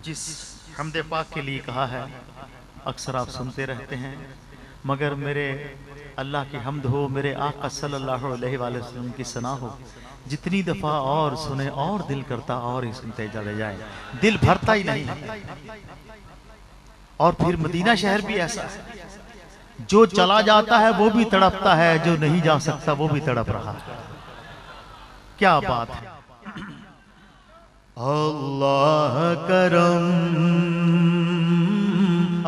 جس حمد پاک کے لیے کہا ہے اکثر آپ سنتے رہتے ہیں، مگر میرے اللہ کی حمد ہو، میرے آقا صلی اللہ علیہ وآلہ وسلم کی ثنا ہو، جتنی دفعہ اور سنے اور دل کرتا اور ہی سنتے چلے جائیں، دل بھرتا ہی نہیں۔ اور پھر مدینہ شہر بھی ایسا ہے، جو چلا جاتا ہے وہ بھی تڑپتا ہے، جو نہیں جا سکتا وہ بھی تڑپ رہا ہے۔ کیا بات ہے! اللہ کرم،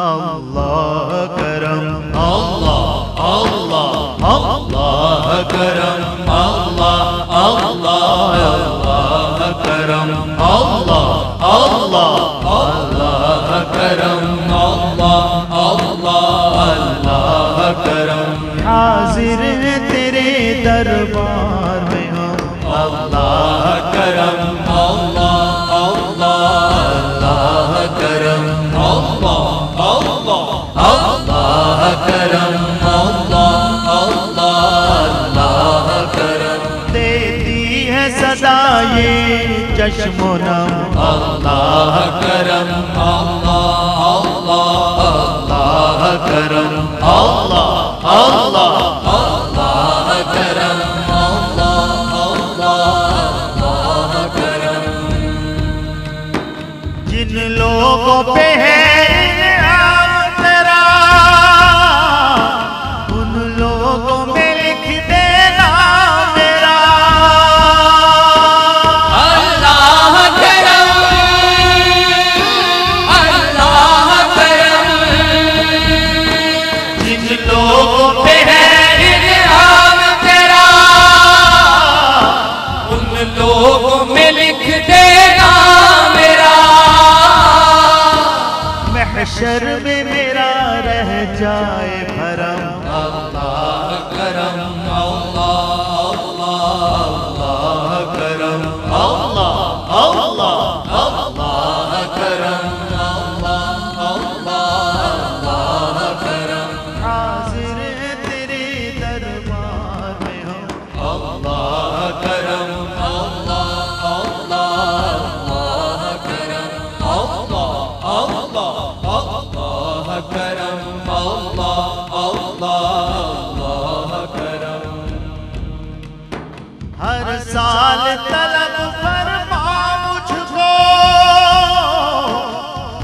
اللہ کرم، اللہ اللہ اللہ کرم، اللہ اللہ اللہ کرم، اللہ اللہ اللہ کرم، اللہ اللہ اللہ کرم۔ حاضر ہیں تیرے دربار میں ہم، اللہ کرم، اللہ اللہ کرم، اللہ اللہ اللہ کرم، اللہ اللہ کرم۔ دیتی ہے صدا یہ چشم و نم، اللہ کرم، اللہ اللہ کرم، اللہ اللہ اللہ کرم، اللہ اللہ کرم۔ جن لوگوں پہ ہے انعام تیرا، ان لوگوں میں لکھ دینا میرا، اللہ کرم، اللہ کرم۔ جن لوگوں پہ ہے انعام تیرا، ان لوگوں میں لکھ دینا میرا، محشر میں میرا رہ جائے بھرم، اللہ کرم، اللہ اللہ کرم، اللہ اللہ اللہ کرم، اللہ اللہ کرم۔ حاضر ہیں تیرے دربار میں ہم، اللہ کرم، اللہ اللہ کرم، اللہ اللہ اللہ کرم، اللہ اللہ کرم۔ ہر سال طلب فرما مجھ کو،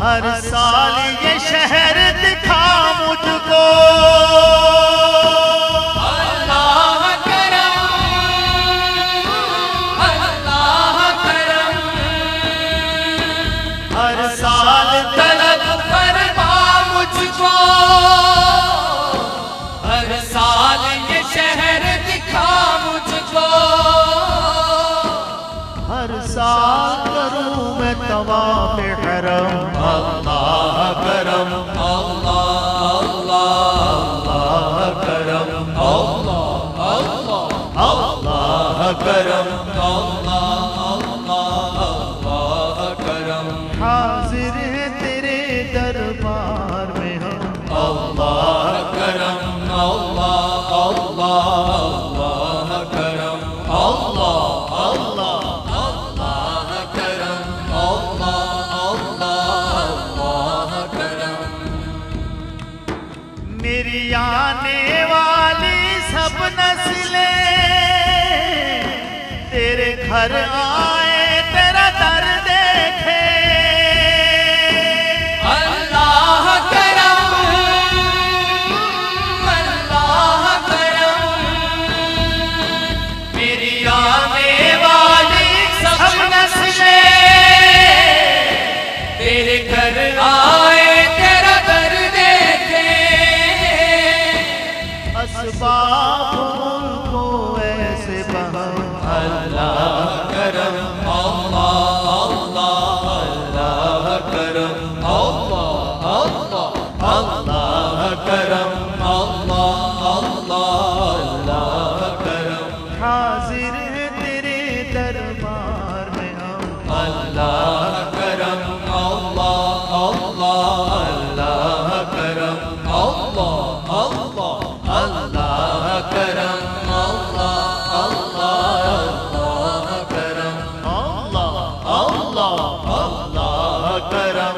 ہر سال یہ شہر دکھا مجھ کو، اللہ کرم، اللہ کرم۔ ہر سال طلب فرما مجھ کو، ہر سال یہ شہر دکھا مجھ کو، ہر سال کروں میں طواف حرم، اللہ کرم، اللہ اللہ کرم، اللہ اللہ اللہ کرم، اللہ اللہ کرم۔ حاضر ہیں تیرے دربار میں ہم، اللہ کرم، اللہ اللہ کرم، اللہ اللہ اللہ کرم، اللہ اللہ کرم۔ میری آنے والی سب نسلیں تیرے گھر آئے، تیرا در دیکھے، اللہ کرم، اللہ کرم۔ میری آنے والی سب نسلیں تیرے گھر آئے، تیرا در دیکھے، اسباب ان کو ایسے بہم، اللہ کرم، اللہ اللہ کرم، اللہ اللہ اللہ کرم، اللہ اللہ کرم۔ حاضر ہیں تیرے دربار میں ہم، اللہ کرم، اللہ اللہ کرم، اللہ اللہ اللہ کرم، اللہ اللہ کرم، اللہ اللہ اللہ کرم